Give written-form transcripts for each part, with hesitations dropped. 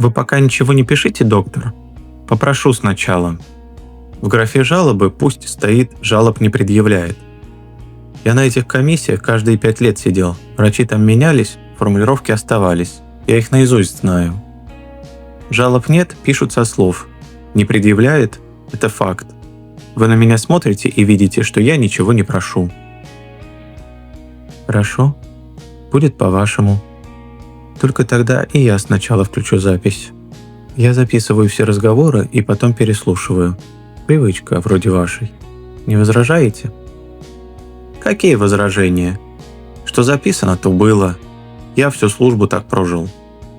Вы пока ничего не пишите, доктор? Попрошу сначала. В графе жалобы пусть стоит «жалоб не предъявляет». Я на этих комиссиях каждые 5 лет сидел. Врачи там менялись, формулировки оставались. Я их наизусть знаю. Жалоб нет, пишут со слов. Не предъявляет – это факт. Вы на меня смотрите и видите, что я ничего не прошу. Хорошо. Будет по-вашему. Только тогда и я сначала включу запись. Я записываю все разговоры и потом переслушиваю. Привычка вроде вашей. Не возражаете? Какие возражения? Что записано, то было. Я всю службу так прожил.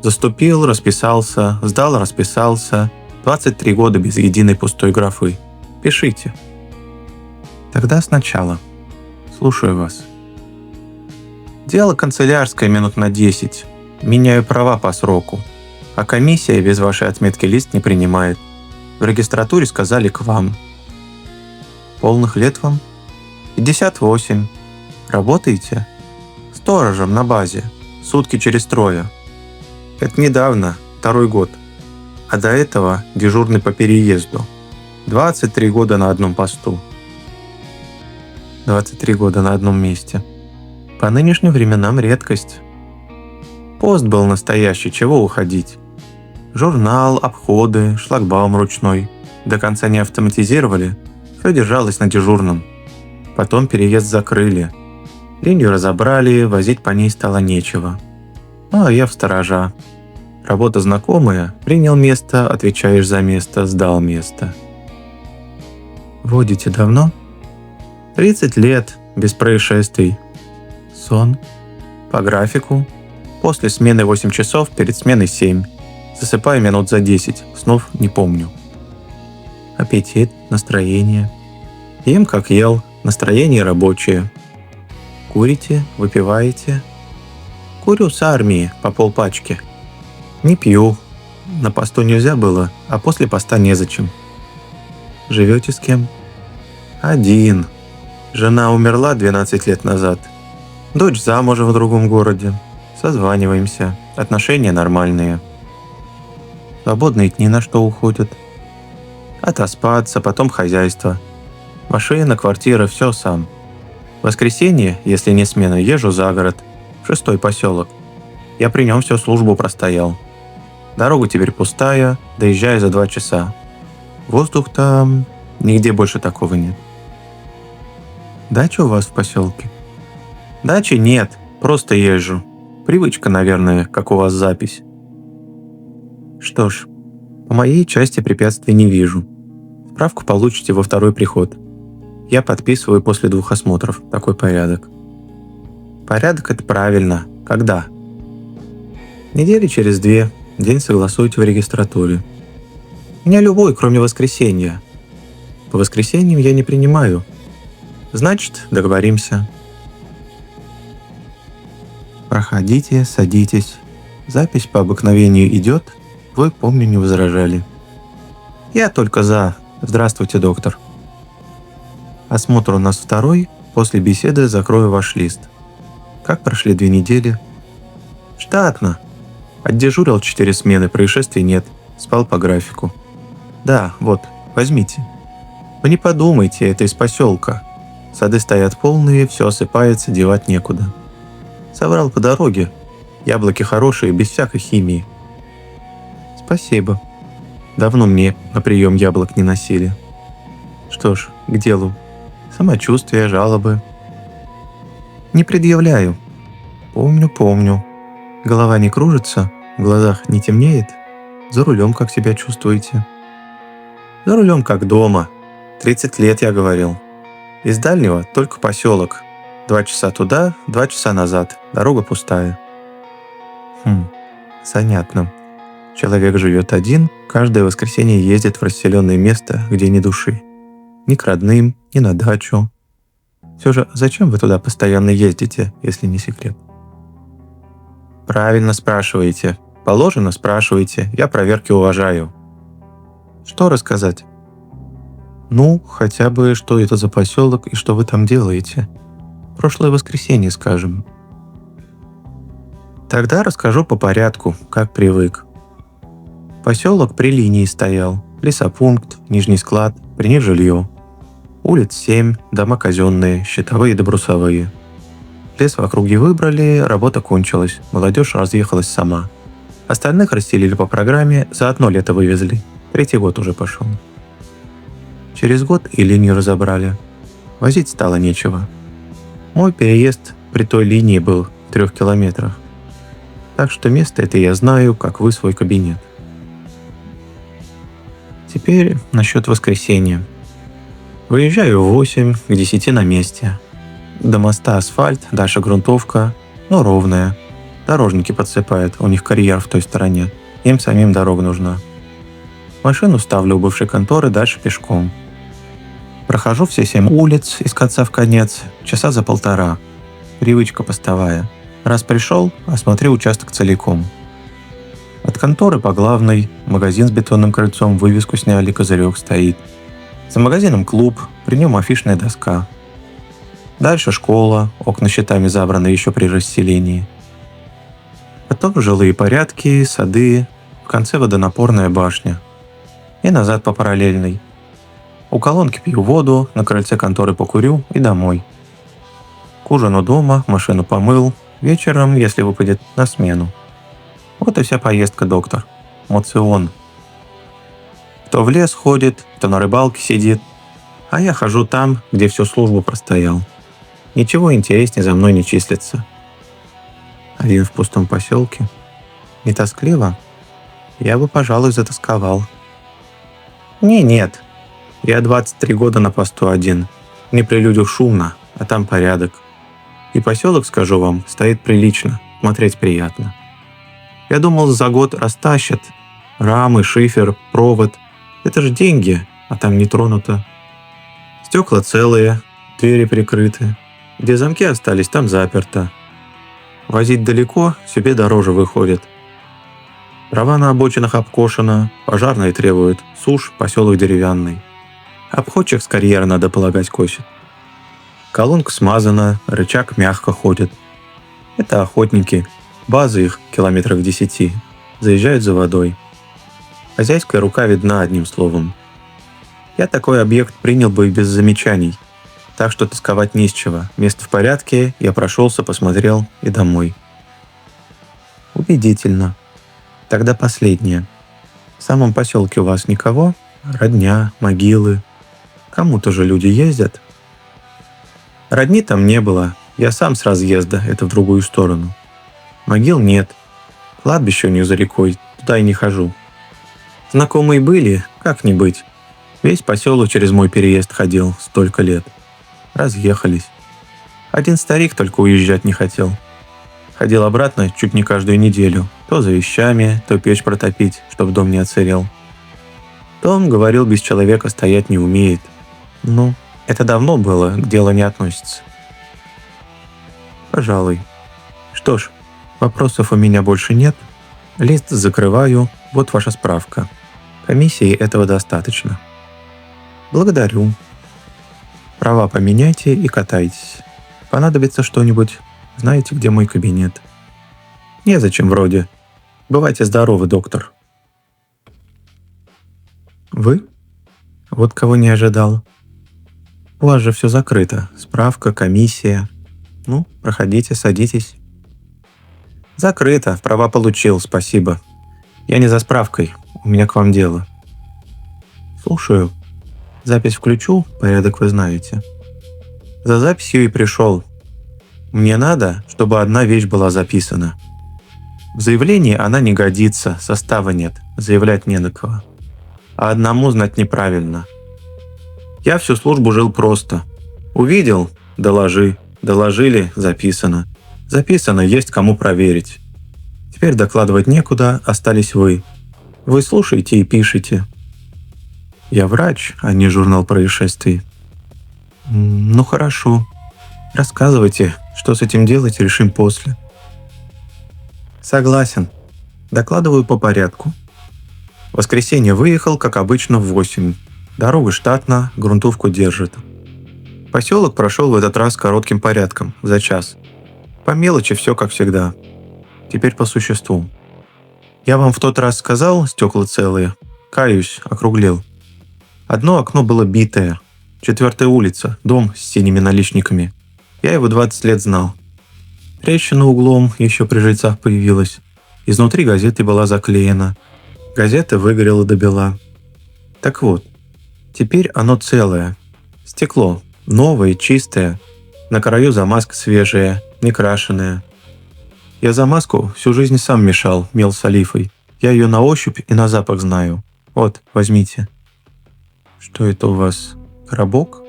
Заступил, расписался, сдал, расписался. 23 года без единой пустой графы. Пишите. Тогда сначала. Слушаю вас. Дело канцелярское минут на 10. Меняю права по сроку. А комиссия без вашей отметки лист не принимает. В регистратуре сказали к вам. Полных лет вам? 58. Работаете? Сторожем на базе. Сутки через 3. Это недавно, 2-й год. А до этого дежурный по переезду. 23 года на одном посту. 23 года на одном месте. По нынешним временам редкость. Пост был настоящий, чего уходить. Журнал, обходы, шлагбаум ручной. До конца не автоматизировали, все держалось на дежурном. Потом переезд закрыли. Линию разобрали, возить по ней стало нечего. Ну а я в сторожа. Работа знакомая, принял место, отвечаешь за место, сдал место. Водите давно? 30 лет, без происшествий. Сон? По графику. После смены 8 часов, перед сменой 7. Засыпаю минут за 10, снов не помню. Аппетит, настроение. Ем как ел, настроение рабочее. Курите, выпиваете? Курю с армии, по полпачки. Не пью. На посту нельзя было, а после поста незачем. Живете с кем? Один. Жена умерла 12 лет назад. Дочь замужем в другом городе. Созваниваемся. Отношения нормальные. Свободные дни на что уходят? Отоспаться, потом хозяйство. Машина, квартира, все сам. В воскресенье, если не смена, езжу за город, в 6-й поселок. Я при нем всю службу простоял. Дорога теперь пустая, доезжаю за 2 часа. Воздух там... Нигде больше такого нет. Дача у вас в поселке? Дачи нет, просто езжу. Привычка, наверное, как у вас запись. Что ж, по моей части препятствий не вижу. Справку получите во 2-й приход. Я подписываю после 2 осмотров. Такой порядок. Порядок — это правильно. Когда? Недели через 2. День согласуйте в регистратуре. У меня любой, кроме воскресенья. По воскресеньям я не принимаю. Значит, договоримся. Проходите, садитесь. Запись по обыкновению идет. Вы, помню, не возражали. Я только за. Здравствуйте, доктор. Осмотр у нас 2-й. После беседы закрою ваш лист. Как прошли 2 недели? Штатно. Отдежурил 4 смены, происшествий нет. Спал по графику. Да, вот, возьмите. Вы не подумайте, это из поселка. Сады стоят полные, все осыпается, девать некуда. Собрал по дороге. Яблоки хорошие, без всякой химии. Спасибо. Давно мне на прием яблок не носили. Что ж, к делу. Самочувствие, жалобы. Не предъявляю. Помню. Голова не кружится, в глазах не темнеет. За рулем как себя чувствуете? За рулем как дома. 30 лет, я говорил. Из дальнего только поселок. 2 часа туда, 2 часа назад. Дорога пустая. Занятно. Человек живет один, каждое воскресенье ездит в расселенное место, где ни души. Ни к родным, ни на дачу. Все же, зачем вы туда постоянно ездите, если не секрет? Правильно спрашиваете. Положено, спрашиваете. Я проверки уважаю. Что рассказать? Ну, хотя бы, что это за поселок и что вы там делаете. Прошлое воскресенье, скажем. Тогда расскажу по порядку, как привык. Поселок при линии стоял. Лесопункт, нижний склад, при них жилье. Улиц 7, дома казенные, щитовые да брусовые. Лес в округе выбрали, работа кончилась, молодежь разъехалась сама. Остальных расселили по программе, за одно лето вывезли. 3-й год уже пошел. Через год и линию разобрали. Возить стало нечего. Мой переезд при той линии был в 3 километрах. Так что место это я знаю, как вы свой кабинет. Теперь насчет воскресенья. Выезжаю в 8, к 10 на месте. До моста асфальт, дальше грунтовка, но ровная. Дорожники подсыпают, у них карьер в той стороне. Им самим дорога нужна. Машину ставлю у бывшей конторы, дальше пешком. Прохожу все 7 улиц из конца в конец, часа за 1,5. Привычка постовая. Раз пришел, осмотрю участок целиком. От конторы по главной, магазин с бетонным крыльцом, вывеску сняли, козырек стоит. За магазином клуб, при нем афишная доска. Дальше школа, окна щитами забраны еще при расселении. Потом жилые порядки, сады, в конце водонапорная башня. И назад по параллельной. У колонки пью воду, на крыльце конторы покурю и домой. К ужину дома, машину помыл, вечером, если выпадет, на смену. Вот и вся поездка, доктор. Моцион. Кто в лес ходит, кто на рыбалке сидит, а я хожу там, где всю службу простоял. Ничего интереснее за мной не числится. Один в пустом поселке. Не тоскливо? Я бы, пожалуй, затасковал. Нет. Я 23 года на посту один. Не при людях шумно, а там порядок. И поселок, скажу вам, стоит прилично, смотреть приятно. Я думал, за год растащат. Рамы, шифер, провод. Это же деньги, а там не тронуто. Стекла целые, двери прикрыты. Где замки остались, там заперто. Возить далеко себе дороже выходит. Трава на обочинах обкошена, пожарные требуют, сушь, поселок деревянный. Обходчик с карьера, надо полагать, косит. Колонка смазана, рычаг мягко ходит. Это охотники, база их километрах в 10. Заезжают за водой. Хозяйская рука видна, одним словом. Я такой объект принял бы и без замечаний. Так что тосковать не с чего. Место в порядке, я прошелся, посмотрел и домой. Убедительно. Тогда последнее. В самом поселке у вас никого? Родня, могилы. Кому-то же люди ездят. Родни там не было. Я сам с разъезда, это в другую сторону. Могил нет. Кладбище у них за рекой, туда и не хожу. Знакомые были, как не быть. Весь поселок через мой переезд ходил столько лет. Разъехались. Один старик только уезжать не хотел. Ходил обратно чуть не каждую неделю. То за вещами, то печь протопить, чтоб дом не отсырел. Том, говорил, без человека стоять не умеет. Ну, это давно было, к делу не относится. Пожалуй. Что ж, вопросов у меня больше нет. Лист закрываю, вот ваша справка. Комиссии этого достаточно. Благодарю. Права поменяйте и катайтесь. Понадобится что-нибудь, знаете, где мой кабинет. Незачем вроде. Бывайте здоровы, доктор. Вы? Вот кого не ожидал. У вас же все закрыто. Справка, комиссия. Ну, проходите, садитесь. Закрыто, права получил, спасибо. Я не за справкой, у меня к вам дело. Слушаю. Запись включу, порядок вы знаете. За записью и пришел. Мне надо, чтобы одна вещь была записана. В заявлении она не годится, состава нет, заявлять не на кого. А одному знать неправильно. Я всю службу жил просто. Увидел – доложи, доложили – записано. Записано – есть кому проверить. Теперь докладывать некуда, остались вы. Вы слушаете и пишете. Я врач, а не журнал происшествий. Ну хорошо. Рассказывайте, что с этим делать, решим после. Согласен. Докладываю по порядку. В воскресенье выехал, как обычно, в 8. Дорога штатна, грунтовку держит. Поселок прошел в этот раз коротким порядком, за час. По мелочи все как всегда. Теперь по существу. Я вам в тот раз сказал, стекла целые. Каюсь, округлил. Одно окно было битое. 4-я улица, дом с синими наличниками. Я его 20 лет знал. Трещина углом еще при жильцах появилась. Изнутри газеты была заклеена. Газета выгорела до бела. Так вот, теперь оно целое. Стекло, новое, чистое. На краю замазка свежая, не крашеная. Я замазку всю жизнь сам мешал, мел с олифой. Я ее на ощупь и на запах знаю. Вот, возьмите. Что это у вас? Коробок?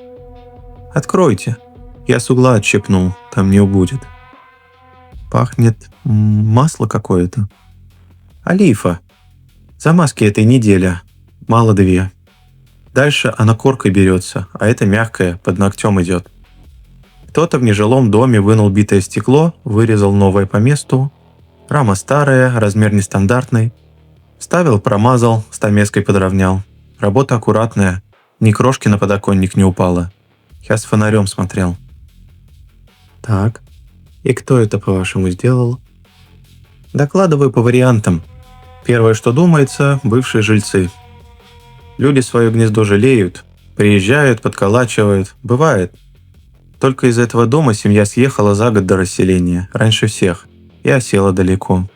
Откройте. Я с угла отщепнул, там не убудет. Пахнет масло какое-то. Олифа. Замазки этой неделя. Мало 2. Дальше она коркой берется, а это мягкое, под ногтем идет. Кто-то в нежилом доме вынул битое стекло, вырезал новое по месту. Рама старая, размер нестандартный. Вставил, промазал, стамеской подровнял. Работа аккуратная, ни крошки на подоконник не упало. Я с фонарем смотрел. Так, и кто это, по-вашему, сделал? Докладываю по вариантам. Первое, что думается, бывшие жильцы. Люди свое гнездо жалеют, приезжают, подколачивают. Бывает. Только из этого дома семья съехала за год до расселения, раньше всех, и осела далеко.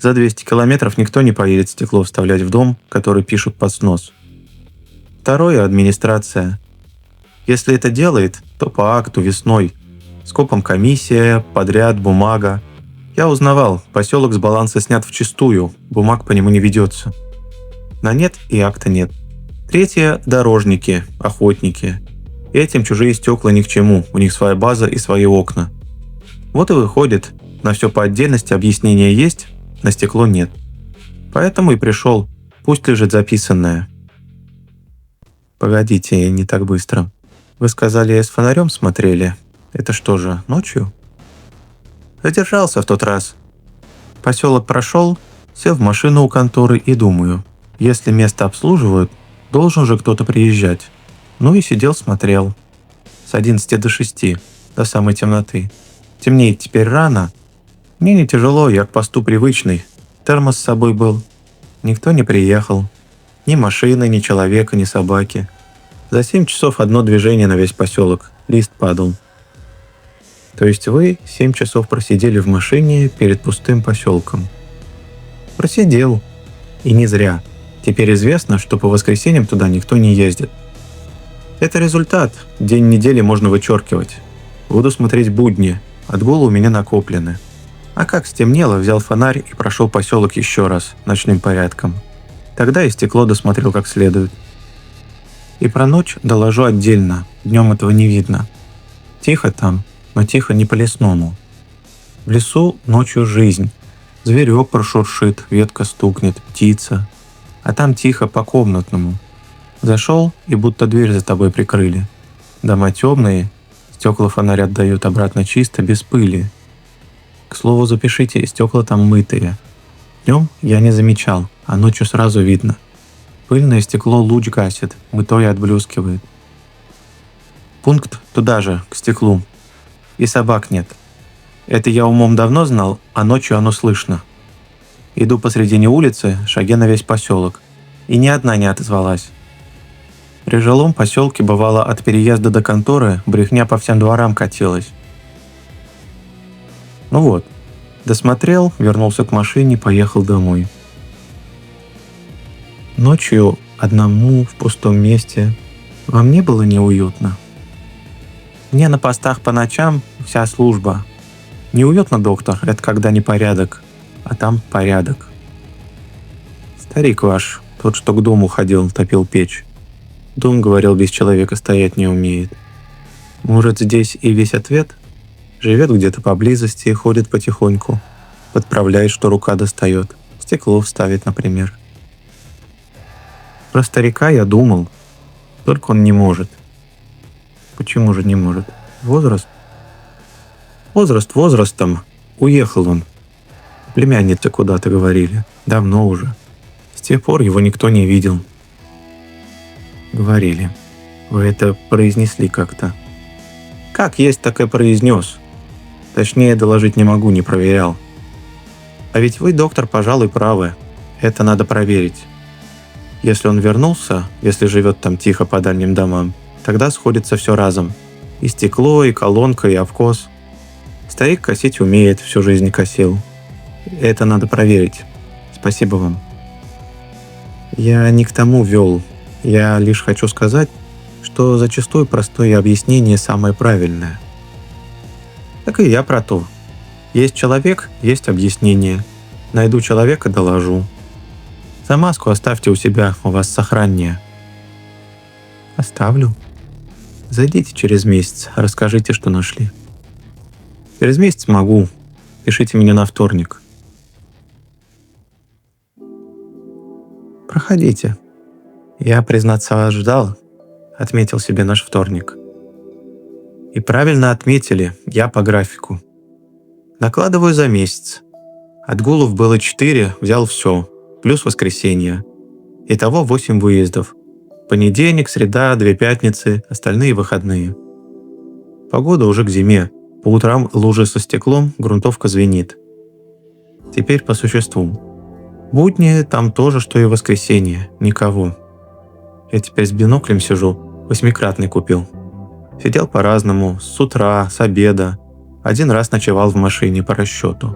За 200 километров никто не поедет стекло вставлять в дом, который пишут под снос. Второе – администрация. Если это делает, то по акту весной. Скопом комиссия, подряд, бумага. Я узнавал, поселок с баланса снят вчистую, бумаг по нему не ведется. На нет и акта нет. Третье – дорожники, охотники. Этим чужие стекла ни к чему, у них своя база и свои окна. Вот и выходит, на все по отдельности объяснение есть, на стекло нет. Поэтому и пришел, пусть лежит записанное. Погодите, не так быстро. Вы сказали, с фонарем смотрели? Это что же, ночью? Задержался в тот раз. Поселок прошел, сел в машину у конторы и думаю, если место обслуживают, должен же кто-то приезжать. Ну и сидел, смотрел. С 11 до 6, до самой темноты. Темнеет теперь рано. Мне не тяжело, я к посту привычный. Термос с собой был. Никто не приехал. Ни машины, ни человека, ни собаки. За 7 часов одно движение на весь поселок. Лист падал. То есть вы 7 часов просидели в машине перед пустым поселком? Просидел. И не зря. Теперь известно, что по воскресеньям туда никто не ездит. Это результат. День недели можно вычеркивать. Буду смотреть будни. Отгулы у меня накоплены. А как стемнело, взял фонарь и прошел поселок еще раз, ночным порядком. Тогда и стекло досмотрел как следует. И про ночь доложу отдельно, днем этого не видно. Тихо там, но тихо не по-лесному. В лесу ночью жизнь. Зверек прошуршит, ветка стукнет, птица. А там тихо по-комнатному. Зашел, и будто дверь за тобой прикрыли. Дома темные, стекла фонарь отдают обратно чисто, без пыли. К слову, запишите, стекла там мытые. Днем я не замечал, а ночью сразу видно. Пыльное стекло луч гасит, мытое отблескивает. Пункт туда же, к стеклу. И собак нет. Это я умом давно знал, а ночью оно слышно. Иду посредине улицы, шаги на весь поселок. И ни одна не отозвалась. При жилом поселке бывало от переезда до конторы брехня по всем дворам катилась. Ну вот, досмотрел, вернулся к машине, поехал домой. Ночью одному в пустом месте вам не было неуютно? Мне на постах по ночам вся служба. Неуютно, доктор, это когда непорядок, а там порядок. Старик ваш, тот, что к дому ходил, топил печь. Дом, говорил, без человека стоять не умеет. Может, здесь и весь ответ? Живет где-то поблизости и ходит потихоньку. Подправляет, что рука достает. Стекло вставит, например. Про старика я думал. Только он не может. Почему же не может? Возраст? Возраст возрастом. Уехал он. Племянницы куда-то говорили. Давно уже. С тех пор его никто не видел. Говорили. Вы это произнесли как-то. Как есть, так и произнес. Точнее, доложить не могу, не проверял. А ведь вы, доктор, пожалуй, правы. Это надо проверить. Если он вернулся, если живет там тихо по дальним домам, тогда сходится все разом. И стекло, и колонка, и овкос. Старик косить умеет, всю жизнь косил. Это надо проверить. Спасибо вам. Я не к тому вел. Я лишь хочу сказать, что зачастую простое объяснение самое правильное. Так и я про то. Есть человек, есть объяснение. Найду человека, доложу. Замазку оставьте у себя, у вас сохраннее. Оставлю. Зайдите через месяц, расскажите, что нашли. Через месяц могу. Пишите мне на вторник. Проходите. Я, признаться, вас ждал, отметил себе наш вторник. И правильно отметили, я по графику. Накладываю за месяц. Отгулов было 4, взял все, плюс воскресенье. Итого 8 выездов. Понедельник, среда, 2 пятницы, остальные выходные. Погода уже к зиме. По утрам лужи со стеклом, грунтовка звенит. Теперь по существу. Будни там тоже, что и воскресенье. Никого. Я теперь с биноклем сижу, 8-кратный купил. Сидел по-разному, с утра, с обеда. Один раз ночевал в машине по расчету.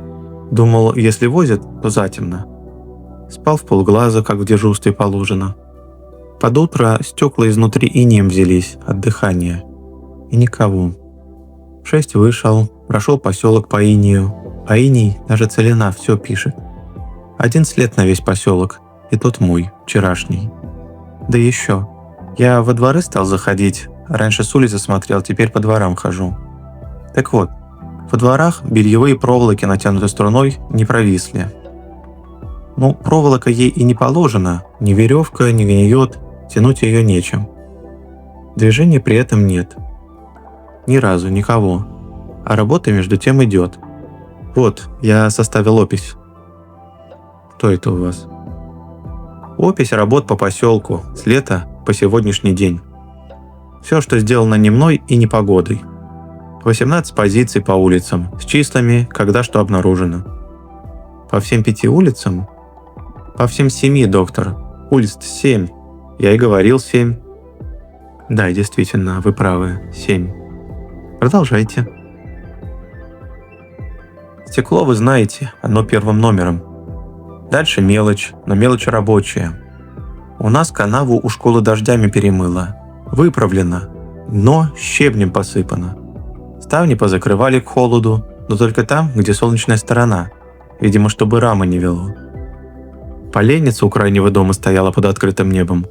Думал, если возят, то затемно. Спал вполглаза, как в дежурстве положено. Под утро стекла изнутри инеем взялись от дыхания. И никого. В 6 вышел, прошел поселок по инею. А иней, даже целина, все пишет. 1 след на весь поселок, и тот мой, вчерашний. Да еще, я во дворы стал заходить, раньше с улицы смотрел, теперь по дворам хожу. Так вот, во дворах бельевые проволоки, натянутой струной, не провисли. Ну, проволока ей и не положена, ни веревка не гниет, тянуть ее нечем. Движения при этом нет. Ни разу, никого. А работа между тем идет. Вот, я составил опись. Что это у вас? Опись работ по поселку, с лета по сегодняшний день. Все, что сделано не мной и не погодой. 18 позиций по улицам, с числами, когда что обнаружено. По всем 5 улицам? По всем 7, доктор. Улиц 7. Я и говорил 7. Да, действительно, вы правы, 7. Продолжайте. Стекло вы знаете, оно первым номером. Дальше мелочь, но мелочь рабочая. У нас канаву у школы дождями перемыло. Выправлено. Дно щебнем посыпано. Ставни позакрывали к холоду, но только там, где солнечная сторона. Видимо, чтобы рама не вело. Поленница у крайнего дома стояла под открытым небом.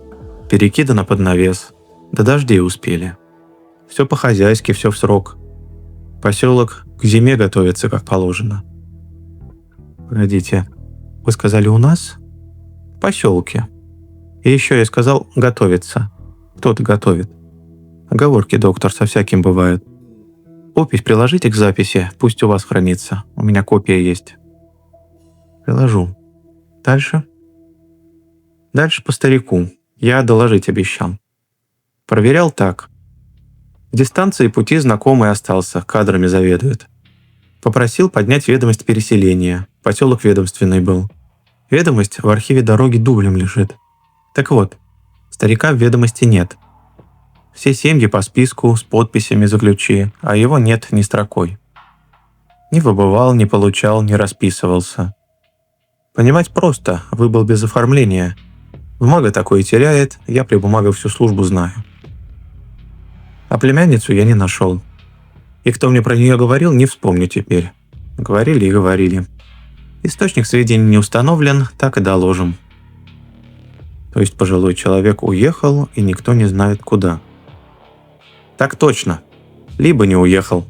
Перекидана под навес. До дождей успели. Все по-хозяйски, все в срок. Поселок к зиме готовится, как положено. Погодите, вы сказали у нас? В поселке. И еще я сказал готовится. Кто-то готовит. Оговорки, доктор, со всяким бывают. Опись приложите к записи, пусть у вас хранится. У меня копия есть. Приложу. Дальше? Дальше по старику. Я доложить обещал. Проверял так. Дистанции пути знакомый остался, кадрами заведует. Попросил поднять ведомость переселения. Поселок ведомственный был. Ведомость в архиве дороги дублем лежит. Так вот, старика в ведомости нет. Все семьи по списку с подписями за ключи, а его нет ни строкой. Не выбывал, не получал, не расписывался. Понимать просто, выбыл без оформления. Бумага такое теряет, я при бумагах всю службу знаю. А племянницу я не нашел. И кто мне про нее говорил, не вспомню теперь. Говорили и говорили. Источник сведений не установлен, так и доложим. То есть пожилой человек уехал, и никто не знает куда. Так точно. Либо не уехал.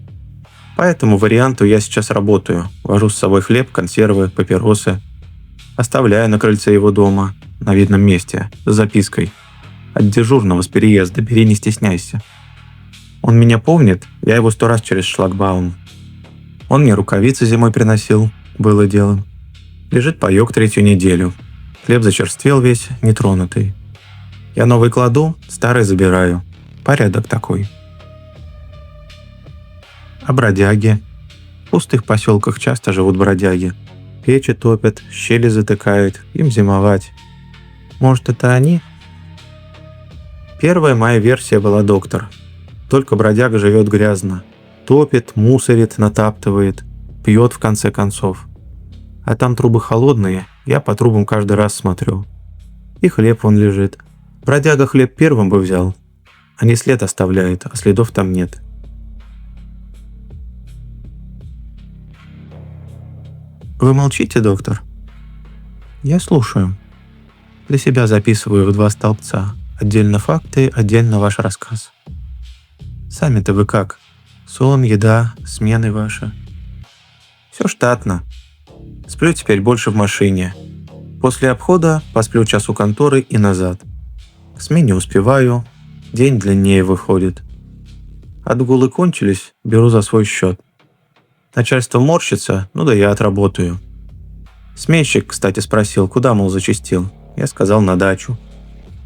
По этому варианту я сейчас работаю. Вожу с собой хлеб, консервы, папиросы. Оставляю на крыльце его дома, на видном месте, с запиской. От дежурного с переезда, бери, не стесняйся. Он меня помнит, я его 100 раз через шлагбаум. Он мне рукавицы зимой приносил, было дело. Лежит паёк 3-ю неделю. Хлеб зачерствел весь, нетронутый. Я новый кладу, старый забираю. Порядок такой. А бродяги? В пустых поселках часто живут бродяги. Печи топят, щели затыкают, им зимовать. Может, это они? Первая моя версия была доктор. Только бродяга живет грязно. Топит, мусорит, натаптывает, пьет в конце концов. А там трубы холодные, я по трубам каждый раз смотрю. И хлеб вон лежит. Бродяга хлеб первым бы взял. Они след оставляют, а следов там нет. Вы молчите, доктор? Я слушаю. Для себя записываю в 2 столбца. Отдельно факты, отдельно ваш рассказ. Сами-то вы как? Сон, еда, смены ваши? Все штатно. Сплю теперь больше в машине. После обхода посплю час у конторы и назад. К смене успеваю, день длиннее выходит. Отгулы кончились, беру за свой счет. Начальство морщится, ну да я отработаю. Сменщик, кстати, спросил, куда, мол, зачастил. Я сказал, на дачу.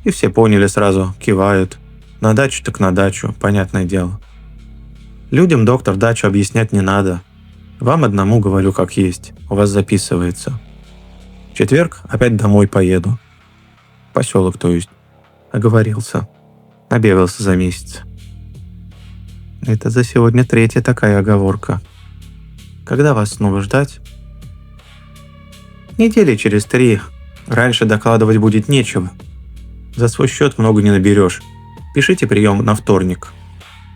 И все поняли сразу, кивают. На дачу так на дачу, понятное дело. Людям, доктор, дачу объяснять не надо. Вам одному говорю как есть, у вас записывается. В четверг опять домой поеду. Поселок, то есть. Оговорился. Набегался за месяц. Это за сегодня 3-я такая оговорка. Когда вас снова ждать? Недели через 3. Раньше докладывать будет нечего. За свой счет много не наберешь. Пишите прием на вторник.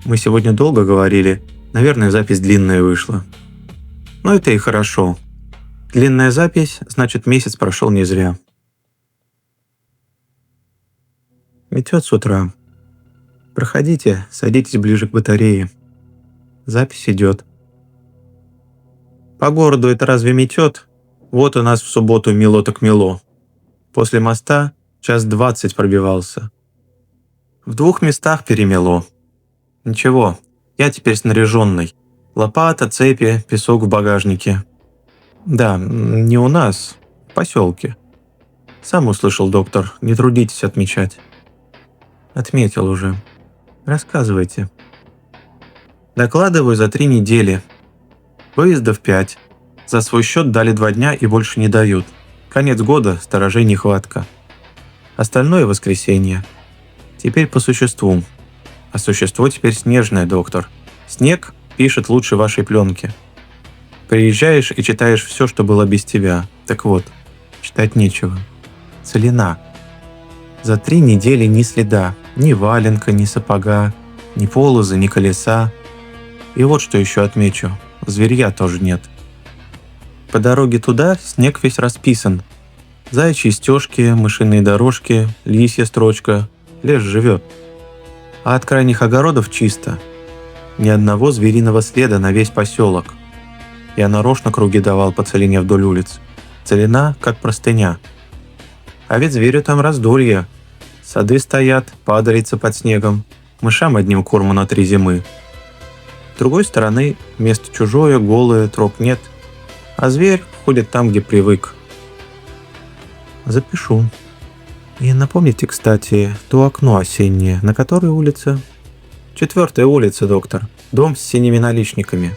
Мы сегодня долго говорили. Наверное, запись длинная вышла. Но это и хорошо. Длинная запись, значит, месяц прошел не зря. Метет с утра. Проходите, садитесь ближе к батарее. Запись идет. По городу это разве метет? Вот у нас в субботу мело так мело. После моста 1:20 пробивался. В 2 местах перемело. Ничего, я теперь снаряженный. Лопата, цепи, песок в багажнике. Да, не у нас, в поселке. Сам услышал, доктор, не трудитесь отмечать. Отметил уже. Рассказывайте. Докладываю за 3 недели. Выездов 5. За свой счет дали 2 дня и больше не дают. Конец года, сторожей нехватка. Остальное воскресенье. Теперь по существу. А существо теперь снежное, доктор. Снег пишет лучше вашей пленки. Приезжаешь и читаешь все, что было без тебя. Так вот, читать нечего. Целина. За 3 недели ни следа. Ни валенка, ни сапога, ни полоза, ни колеса. И вот что еще отмечу. Зверья тоже нет. По дороге туда снег весь расписан. Заячьи стежки, мышиные дорожки, лисья строчка. Лес живет. А от крайних огородов чисто. Ни одного звериного следа на весь поселок. Я нарочно круги давал по целине вдоль улиц. Целина, как простыня. А ведь зверю там раздолье. Сады стоят, падалица под снегом. Мышам одним корму на 3 зимы. С другой стороны, место чужое, голое, троп нет. А зверь ходит там, где привык. Запишу. И напомните, кстати, то окно осеннее, на которой улице? 4-я улица, доктор. Дом с синими наличниками.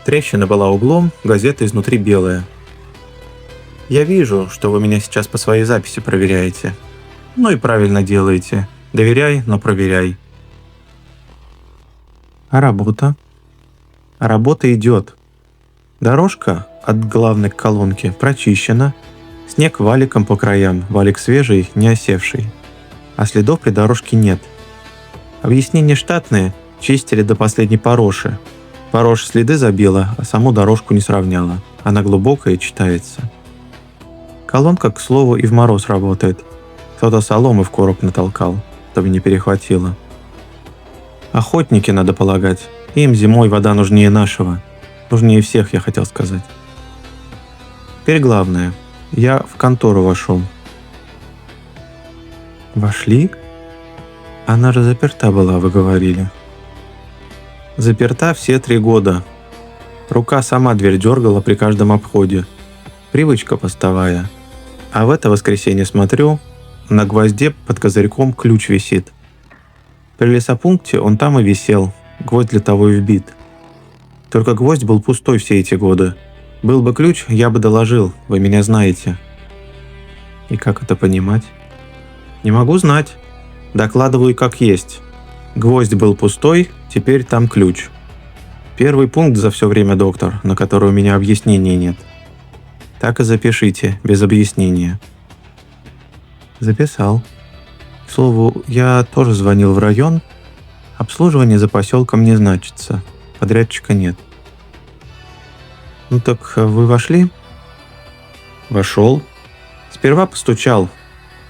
Трещина была углом, газета изнутри белая. Я вижу, что вы меня сейчас по своей записи проверяете. Ну и правильно делаете. Доверяй, но проверяй. А работа? А работа идет. Дорожка от главной к колонке прочищена. Снег валиком по краям, валик свежий, не осевший. А следов при дорожке нет. Объяснения штатные, чистили до последней пороши. Пороша следы забила, а саму дорожку не сравняла. Она глубокая и читается. Колонка, к слову, и в мороз работает. Кто-то соломы в короб натолкал, чтобы не перехватило. Охотники, надо полагать. Им зимой вода нужнее нашего. Нужнее всех, я хотел сказать. Теперь главное. Я в контору вошел. Вошли? Она же заперта была, вы говорили. Заперта все 3 года. Рука сама дверь дергала при каждом обходе. Привычка постовая. А в это воскресенье смотрю, на гвозде под козырьком ключ висит. При лесопункте он там и висел, гвоздь для того и вбит. Только гвоздь был пустой все эти годы. Был бы ключ, я бы доложил, вы меня знаете. И как это понимать? Не могу знать. Докладываю как есть. Гвоздь был пустой, теперь там ключ. Первый пункт за все время, доктор, на который у меня объяснений нет. Так и запишите, без объяснения. Записал. К слову, я тоже звонил в район. Обслуживание за поселком не значится. Подрядчика нет. Ну так вы вошли? Вошел. Сперва постучал.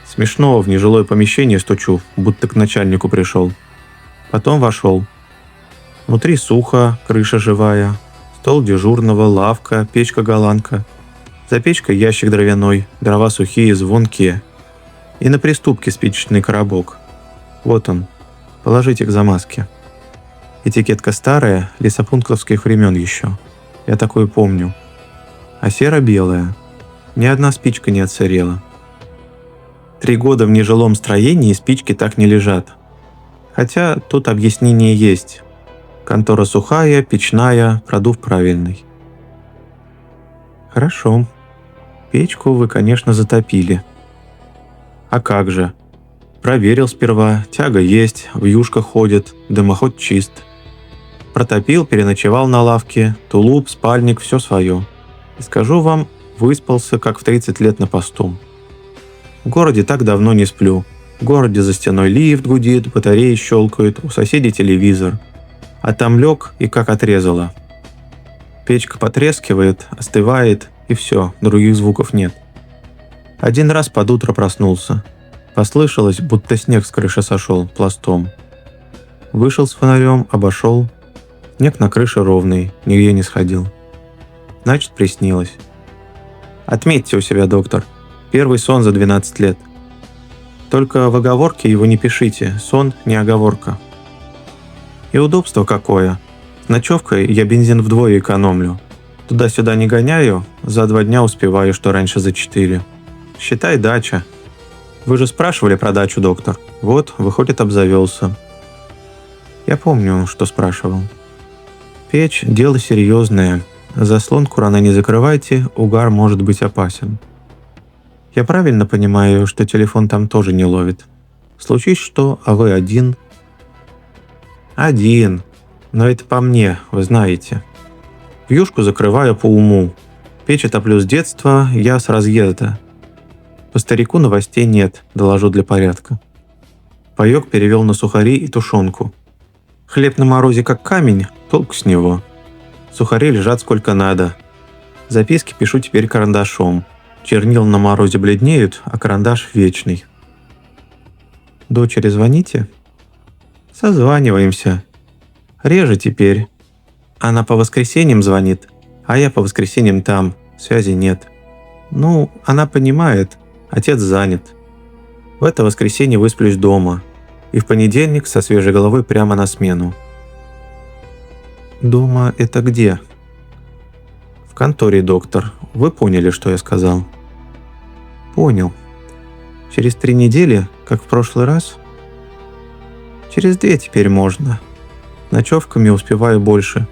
Смешно, в нежилое помещение стучу, будто к начальнику пришел. Потом вошел. Внутри сухо, крыша живая, стол дежурного, лавка, печка-голландка. За печкой ящик дровяной, дрова сухие, звонкие. И на приступке спичечный коробок. Вот он. Положите к замазке. Этикетка старая, лесопунктовских времен еще. Я такое помню. А серо-белая. Ни одна спичка не отсырела. 3 года в нежилом строении спички так не лежат. Хотя тут объяснение есть. Контора сухая, печная, продув правильный. Хорошо. Печку вы, конечно, затопили. А как же? Проверил сперва, тяга есть, вьюшка ходит, дымоход чист. Протопил, переночевал на лавке, тулуп, спальник, все свое. И скажу вам, выспался, как в 30 лет на посту. В городе так давно не сплю. В городе за стеной лифт гудит, батареи щелкают, у соседей телевизор. А там лег и как отрезало. Печка потрескивает, остывает, и все, других звуков нет. Один раз под утро проснулся. Послышалось, будто снег с крыши сошел пластом. Вышел с фонарем, обошел. Снег на крыше ровный, нигде не сходил. Значит, приснилось. Отметьте у себя, доктор. Первый сон за 12 лет. Только в оговорке его не пишите, сон не оговорка. И удобство какое. С ночевкой я бензин вдвое экономлю. Туда-сюда не гоняю, за 2 дня успеваю, что раньше за 4. Считай, дача. Вы же спрашивали про дачу, доктор. Вот, выходит, обзавелся. Я помню, что спрашивал. Печь – дело серьезное. Заслонку рано не закрывайте, угар может быть опасен. Я правильно понимаю, что телефон там тоже не ловит? Случись что, а вы один? Один. Но это по мне, вы знаете. Вьюшку закрываю по уму. Печь отоплю с детства, я с разъезда. По старику новостей нет, доложу для порядка. Паёк перевел на сухари и тушенку. Хлеб на морозе как камень, толк с него. Сухари лежат сколько надо. Записки пишу теперь карандашом. Чернила на морозе бледнеют, а карандаш вечный. Дочери звоните? Созваниваемся. Реже теперь. Она по воскресеньям звонит, а я по воскресеньям там, связи нет. Ну, она понимает, отец занят. В это воскресенье высплюсь дома. И в понедельник со свежей головой прямо на смену. Дома это где? В конторе, доктор. Вы поняли, что я сказал? Понял. Через 3 недели, как в прошлый раз? Через 2 теперь можно. Ночевками успеваю больше.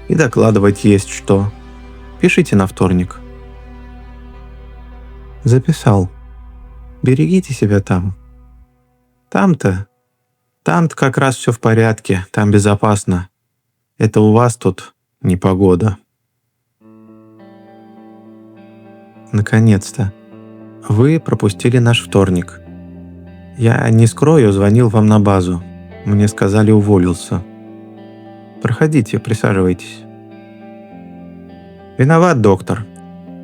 И докладывать есть что. Пишите на вторник. Записал. Берегите себя там. Там-то как раз все в порядке, там безопасно. Это у вас тут непогода. Наконец-то. Вы пропустили наш вторник. Я не скрою, звонил вам на базу. Мне сказали, уволился. Проходите, присаживайтесь. Виноват, доктор.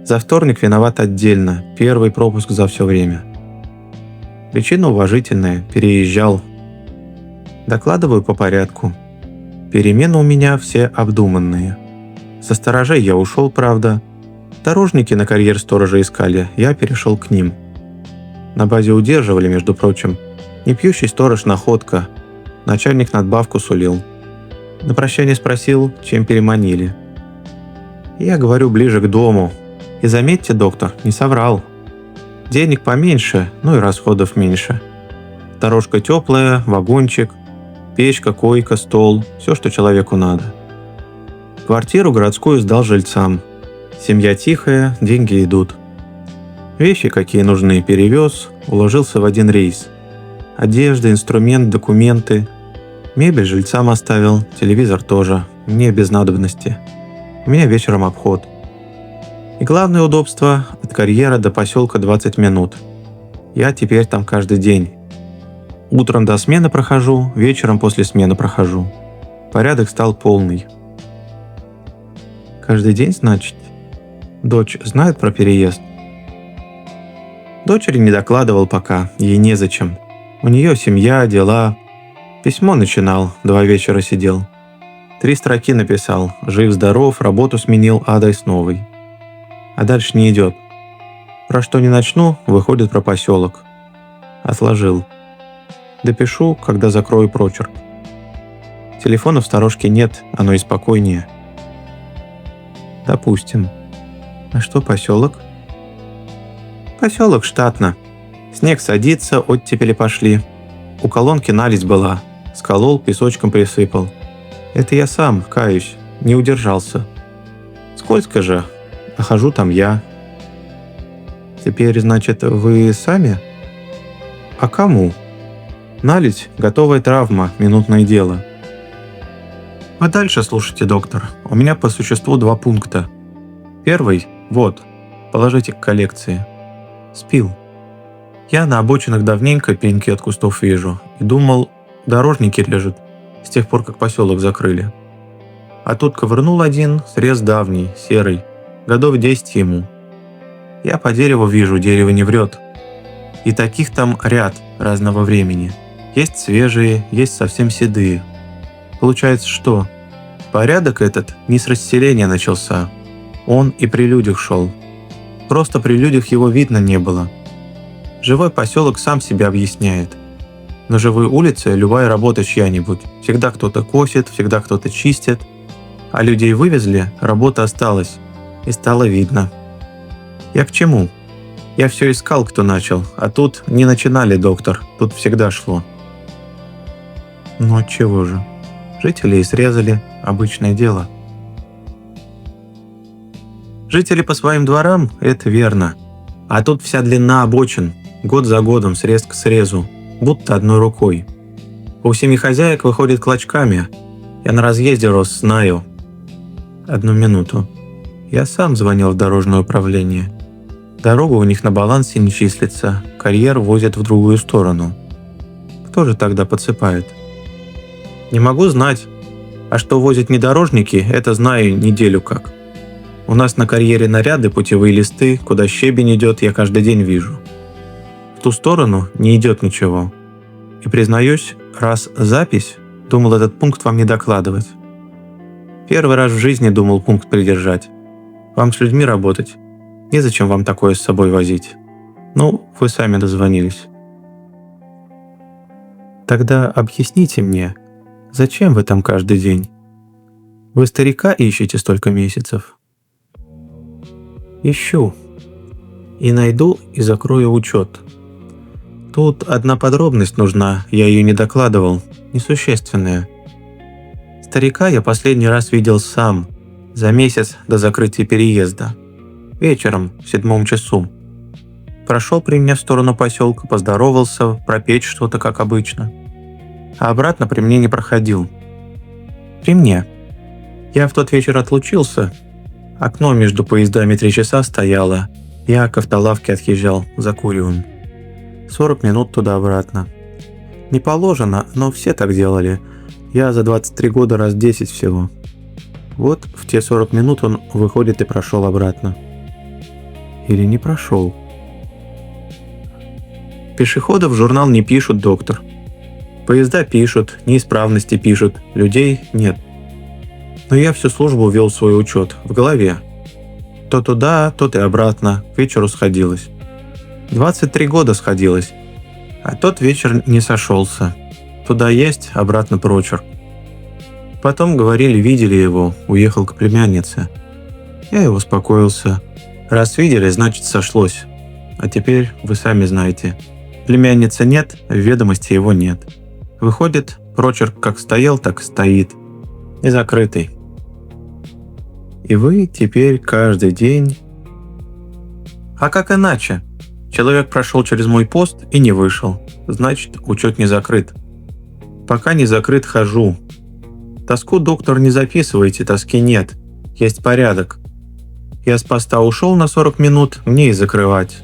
За вторник виноват отдельно, первый пропуск за все время. Причина уважительная, переезжал. Докладываю по порядку. Перемены у меня все обдуманные. Со сторожей я ушел, правда. Дорожники на карьер сторожа искали, я перешел к ним. На базе удерживали, между прочим. Непьющий сторож находка. Начальник надбавку сулил. На прощание спросил, чем переманили. Я говорю, ближе к дому. И заметьте, доктор, не соврал. Денег поменьше, ну и расходов меньше. Дорожка теплая, вагончик, печка, койка, стол, все, что человеку надо. Квартиру городскую сдал жильцам. Семья тихая, деньги идут. Вещи, какие нужны, перевез, уложился в один рейс. Одежда, инструмент, документы. Мебель жильцам оставил, телевизор тоже, мне без надобности. У меня вечером обход. И главное удобство – от карьера до поселка 20 минут. Я теперь там каждый день. Утром до смены прохожу, вечером после смены прохожу. Порядок стал полный. Каждый день, значит? Дочь знает про переезд? Дочери не докладывал пока, ей незачем. У нее семья, дела. Письмо начинал, 2 вечера сидел. 3 строки написал, жив-здоров, работу сменил, адрес новый. А дальше не идет. Про что не начну, выходит про поселок. Отложил. Допишу, когда закрою прочерк. Телефона в сторожке нет, оно и спокойнее. Допустим. А что поселок? Поселок штатно. Снег садится, оттепели пошли. У колонки наледь была. Сколол, песочком присыпал. Это я сам, каюсь, не удержался. Скользко же, а хожу там я. Теперь, значит, вы сами? А кому? Наледь – готовая травма, минутное дело. А дальше слушайте, доктор. У меня по существу 2 пункта. Первый – вот, положите к коллекции. Спил. Я на обочинах давненько пеньки от кустов вижу и думал, дорожники лежат с тех пор, как поселок закрыли. А тут ковырнул один, срез давний, серый, годов 10 ему. Я по дереву вижу, дерево не врет. И таких там ряд разного времени. Есть свежие, есть совсем седые. Получается, что? Порядок этот не с расселения начался. Он и при людях шел. Просто при людях его видно не было. Живой поселок сам себя объясняет. На живой улице любая работа чья-нибудь. Всегда кто-то косит, всегда кто-то чистит. А людей вывезли, работа осталась. И стало видно. Я к чему? Я все искал, кто начал, а тут не начинали, доктор. Тут всегда шло. Ну отчего же? Жителей срезали, обычное дело. Жители по своим дворам – это верно. А тут вся длина обочин, год за годом, срез к срезу, будто одной рукой. У семи хозяек выходит клочками. Я на разъезде рос, знаю. 1 минуту. Я сам звонил в дорожное управление. Дорога у них на балансе не числится, карьер возят в другую сторону. Кто же тогда подсыпает? Не могу знать. А что возят внедорожники, это знаю неделю как. У нас на карьере наряды, путевые листы, куда щебень идет, я каждый день вижу. В ту сторону не идет ничего. И признаюсь, раз запись, думал этот пункт вам не докладывать. Первый раз в жизни думал пункт придержать. Вам с людьми работать. Незачем вам такое с собой возить. Ну, вы сами дозвонились. Тогда объясните мне, зачем вы там каждый день? Вы старика ищете столько месяцев? Ищу. И найду, и закрою учет. Тут одна подробность нужна, я ее не докладывал, несущественная. Старика я последний раз видел сам, за месяц до закрытия переезда. Вечером, в 7 часу. Прошел при мне в сторону поселка, поздоровался, пропеть что-то, как обычно. А обратно при мне не проходил. При мне. Я в тот вечер отлучился. Окно между поездами 3 часа стояло. Я к автолавке отъезжал, закуриваем. 40 минут туда-обратно. Не положено, но все так делали. Я за 23 года раз 10 всего. Вот в те 40 минут он выходит и прошел обратно. Или не прошел. Пешеходов в журнал не пишут, доктор. Поезда пишут, неисправности пишут, людей нет. Но я всю службу вел свой учет в голове. То туда, то и обратно, к вечеру сходилось. 23 года сходилось. А тот вечер не сошелся. Туда есть, обратно прочерк. Потом говорили, видели его, уехал к племяннице. Я и успокоился. Раз видели, значит сошлось. А теперь вы сами знаете. Племянницы нет, в ведомости его нет. Выходит, прочерк как стоял, так и стоит. И закрытый. И вы теперь каждый день... А как иначе? Человек прошел через мой пост и не вышел. Значит, учет не закрыт. Пока не закрыт, хожу. Тоску, доктор, не записывайте, тоски нет. Есть порядок. Я с поста ушел на 40 минут, мне и закрывать.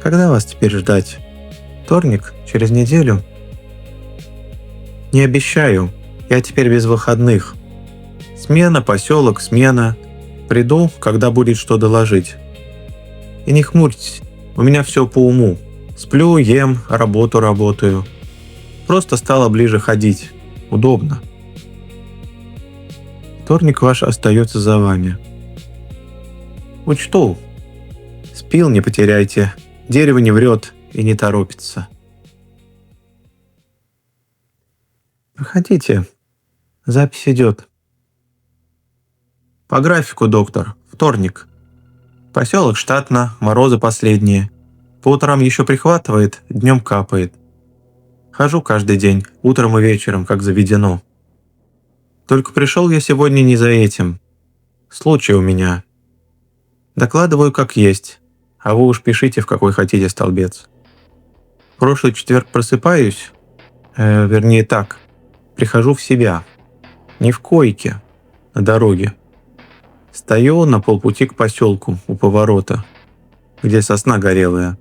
Когда вас теперь ждать? Вторник? Через неделю? Не обещаю. Я теперь без выходных. Смена, поселок, смена. Приду, когда будет что доложить. И не хмурьтесь, у меня все по уму. Сплю, ем, работаю. Просто стало ближе ходить. Удобно. Вторник ваш остается за вами. Учту. Спил не потеряйте. Дерево не врет и не торопится. Проходите. Запись идет. По графику, доктор. Вторник. Поселок штатно, морозы последние. По утрам еще прихватывает, днем капает. Хожу каждый день, утром и вечером, как заведено. Только пришел я сегодня не за этим. Случай у меня. Докладываю как есть, а вы уж пишите, в какой хотите столбец. В прошлый четверг просыпаюсь, вернее так, прихожу в себя. Не в койке, на дороге. Стою на полпути к поселку у поворота, где сосна горелая.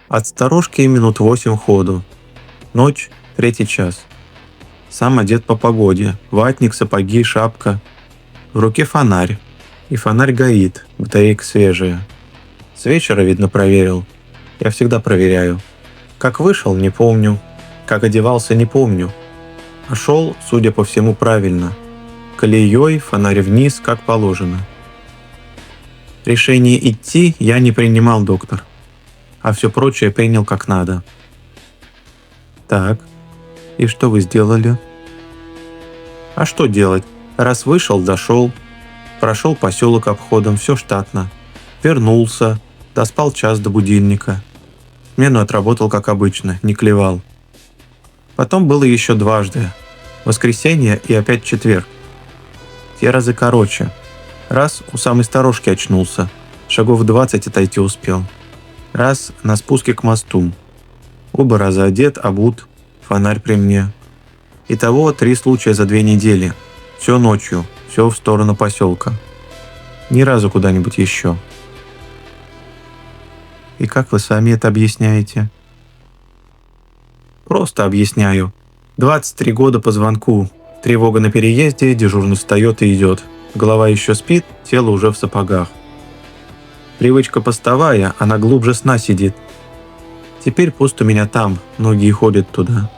От сторожки минут 8 ходу. Ночь, 3 час. Сам одет по погоде. Ватник, сапоги, шапка. В руке фонарь. И фонарь горит, батарейка свежая. С вечера, видно, проверил. Я всегда проверяю. Как вышел, не помню. Как одевался, не помню. А шел, судя по всему, правильно. Колеей, фонарь вниз, как положено. Решение идти я не принимал, доктор. А все прочее принял как надо. Так, и что вы сделали? А что делать? Раз вышел, дошел. Прошел поселок обходом, все штатно. Вернулся, доспал час до будильника. Смену отработал как обычно, не клевал. Потом было еще дважды. Воскресенье и опять четверг. Те разы короче. Раз у самой сторожки очнулся, шагов 20 отойти успел. Раз на спуске к мосту. Оба раза одет, обут, фонарь при мне. Итого 3 случая за 2 недели. Все ночью, все в сторону поселка. Ни разу куда-нибудь еще. И как вы сами это объясняете? Просто объясняю. 23 года по звонку. Тревога на переезде, дежурный встает и идет. Голова еще спит, тело уже в сапогах. Привычка постовая, она глубже сна сидит. Теперь пост у меня там, многие ходят туда.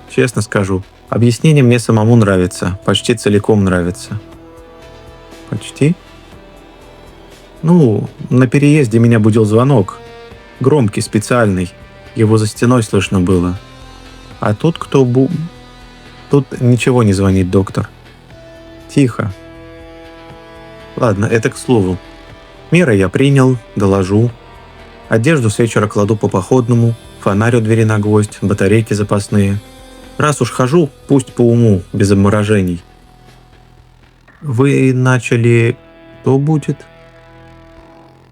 Честно скажу, объяснение мне самому нравится, почти целиком нравится. Почти? Ну, на переезде меня будил звонок. Громкий, специальный. Его за стеной слышно было. А тут Тут ничего не звонит, доктор. Тихо. Ладно, это к слову. Меры я принял, доложу. Одежду с вечера кладу по походному, фонарь у двери на гвоздь, батарейки запасные. Раз уж хожу, пусть по уму, без обморожений. Вы начали... Кто будет?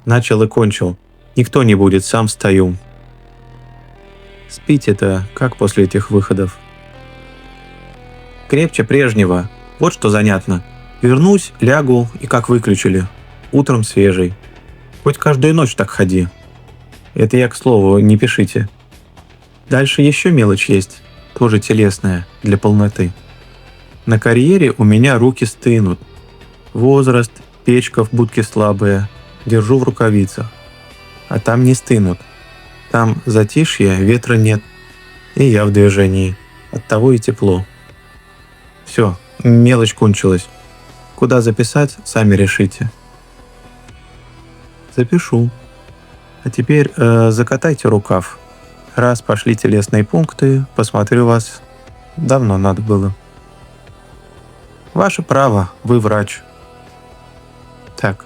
Начал и кончил. Никто не будет, сам встаю. Спите-то как после этих выходов? Крепче прежнего. Вот что занятно. Вернусь, лягу и как выключили. Утром свежий. Хоть каждую ночь так ходи. Это я, к слову, не пишите. Дальше еще мелочь есть, тоже телесная, для полноты. На карьере у меня руки стынут. Возраст, печка в будке слабая, держу в рукавицах. А там не стынут. Там затишье, ветра нет. И я в движении. Оттого и тепло. Все, мелочь кончилась. Куда записать, сами решите. Запишу. А теперь закатайте рукав. Раз пошли телесные пункты, посмотрю вас. Давно надо было. Ваше право, вы врач. Так,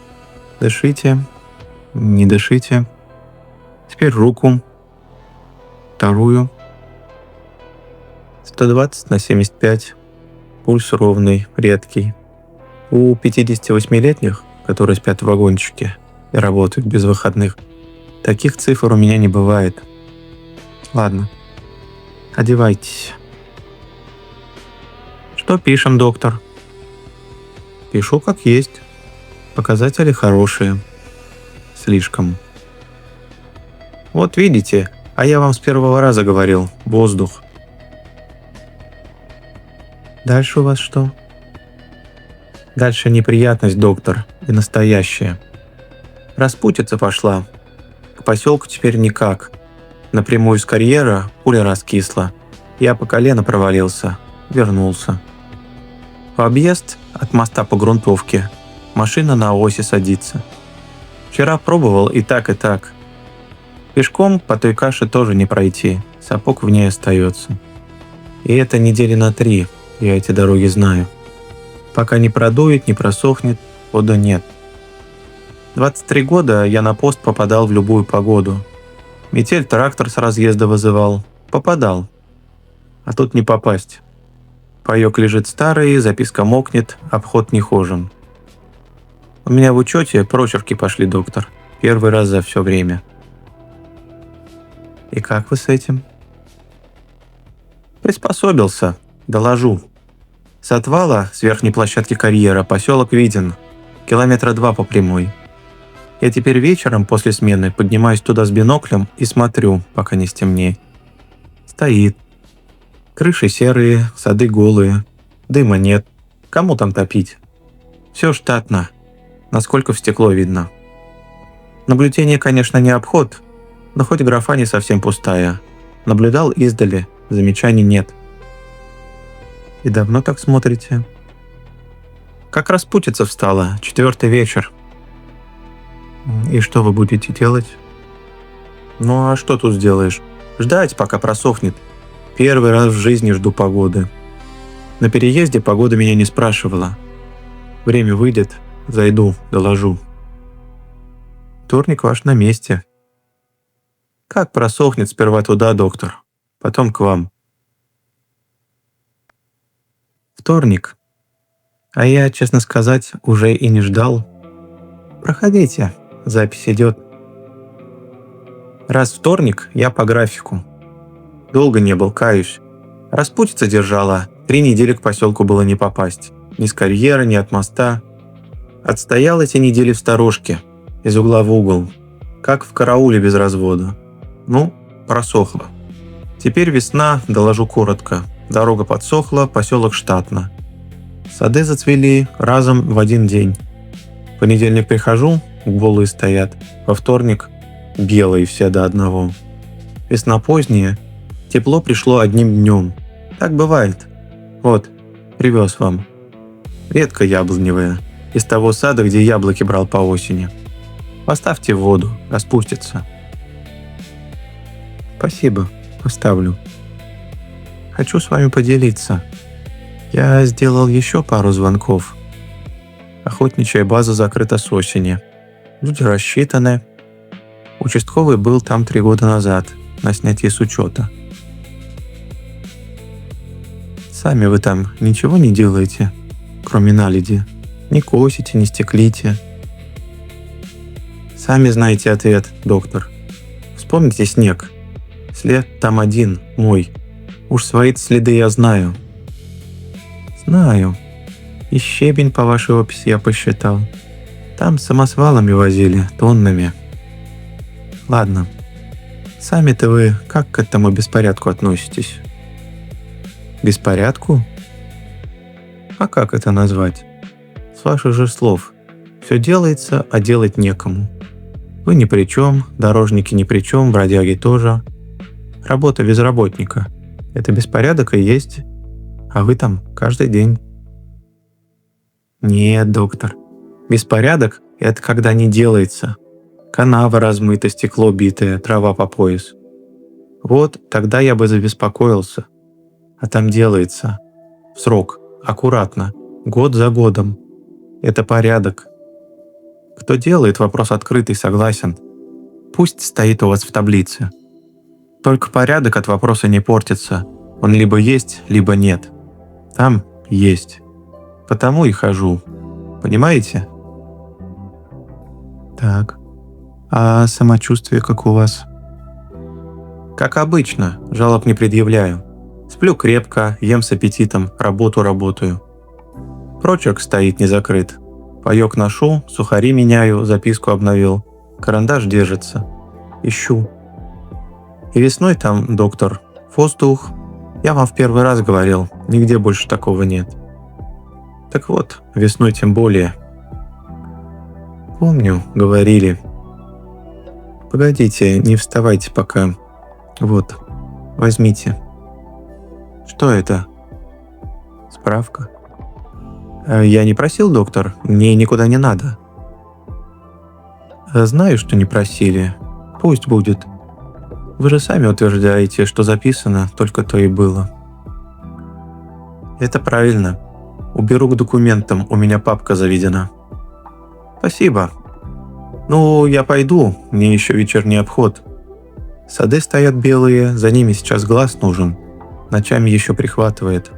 дышите, не дышите. Теперь руку. Вторую. 120 на 75. Пульс ровный, редкий. У 58-летних, которые спят в вагончике и работают без выходных, таких цифр у меня не бывает. Ладно, одевайтесь. Что пишем, доктор? Пишу как есть. Показатели хорошие. Слишком. Вот видите, а я вам с первого раза говорил. Воздух. Дальше у вас что? Дальше неприятность, доктор, и настоящая. Распутица пошла. К поселку теперь никак. Напрямую из карьера пуля раскисла. Я по колено провалился. Вернулся. В объезд от моста по грунтовке. Машина на оси садится. Вчера пробовал и так, и так. Пешком по той каше тоже не пройти. Сапог в ней остается. И это недели на 3. Я эти дороги знаю. Пока не продует, не просохнет, хода нет. 23 года я на пост попадал в любую погоду. Метель трактор с разъезда вызывал. Попадал. А тут не попасть. Паёк лежит старый, записка мокнет, обход не хожен. У меня в учете прочерки пошли, доктор. Первый раз за все время. И как вы с этим? Приспособился. Доложу. С отвала, с верхней площадки карьера, поселок виден. Километра 2 по прямой. Я теперь вечером после смены поднимаюсь туда с биноклем и смотрю, пока не стемнеет. Стоит. Крыши серые, сады голые. Дыма нет. Кому там топить? Все штатно. Насколько в стекло видно. Наблюдение, конечно, не обход, но хоть графа не совсем пустая. Наблюдал издали, замечаний нет. И давно так смотрите? Как распутица встала, 4-й вечер. И что вы будете делать? Ну а что тут сделаешь? Ждать, пока просохнет. Первый раз в жизни жду погоды. На переезде погода меня не спрашивала. Время выйдет, зайду, доложу. Вторник ваш на месте. Как просохнет, сперва туда, доктор, потом к вам. Вторник. А я, честно сказать, уже и не ждал. Проходите, запись идет. Раз вторник, я по графику. Долго не был, каюсь. Распутица держала, 3 недели к поселку было не попасть. Ни с карьера, ни от моста. Отстоял эти недели в сторожке, из угла в угол, как в карауле без развода. Ну, просохло. Теперь весна, доложу коротко. Дорога подсохла, поселок штатно. Сады зацвели разом в один день. В понедельник прихожу, голые стоят. Во вторник белые все до одного. Весна поздняя, тепло пришло одним днем. Так бывает. Вот, привез вам. Редко яблоневая. Из того сада, где яблоки брал по осени. Поставьте в воду, распустится. Спасибо, поставлю. Хочу с вами поделиться. Я сделал еще пару звонков. Охотничья база закрыта с осени. Люди рассчитаны. Участковый был там 3 года назад, на снятие с учета. Сами вы там ничего не делаете, кроме наледи? Не косите, не стеклите? Сами знаете ответ, доктор. Вспомните снег. След там один, мой. Уж свои следы я знаю. Знаю. И щебень по вашей описи я посчитал. Там самосвалами возили, тоннами. Ладно. Сами-то вы как к этому беспорядку относитесь? Беспорядку? А как это назвать? С ваших же слов. Все делается, а делать некому. Вы ни при чем, дорожники ни при чем, бродяги тоже. Работа без работника. Это беспорядок и есть. А вы там каждый день. Нет, доктор. Беспорядок – это когда не делается. Канава размыта, стекло битое, трава по пояс. Вот тогда я бы забеспокоился. А там делается. В срок, аккуратно, год за годом. Это порядок. Кто делает, вопрос открытый, согласен. Пусть стоит у вас в таблице. Только порядок от вопроса не портится. Он либо есть, либо нет. Там есть. Потому и хожу. Понимаете? Так. А самочувствие как у вас? Как обычно, жалоб не предъявляю. Сплю крепко, ем с аппетитом, работаю. Прочерк стоит не закрыт. Паёк ношу, сухари меняю, записку обновил. Карандаш держится. Ищу. И весной там, доктор, воздух. Я вам в первый раз говорил, нигде больше такого нет. Так вот, весной тем более. Помню, говорили. Погодите, не вставайте пока. Вот, возьмите. Что это? Справка. Я не просил, доктор, мне никуда не надо. Знаю, что не просили. Пусть будет. Вы же сами утверждаете, что записано, только то и было. Это правильно. Уберу к документам, у меня папка заведена. Спасибо. Ну, я пойду, мне еще вечерний обход. Сады стоят белые, за ними сейчас глаз нужен. Ночами еще прихватывает.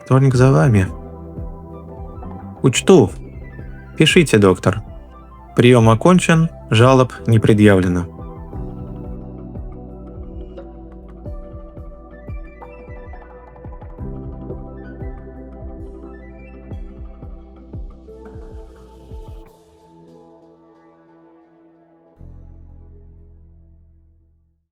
Вторник за вами. Учту. Пишите, доктор. Прием окончен, жалоб не предъявлено.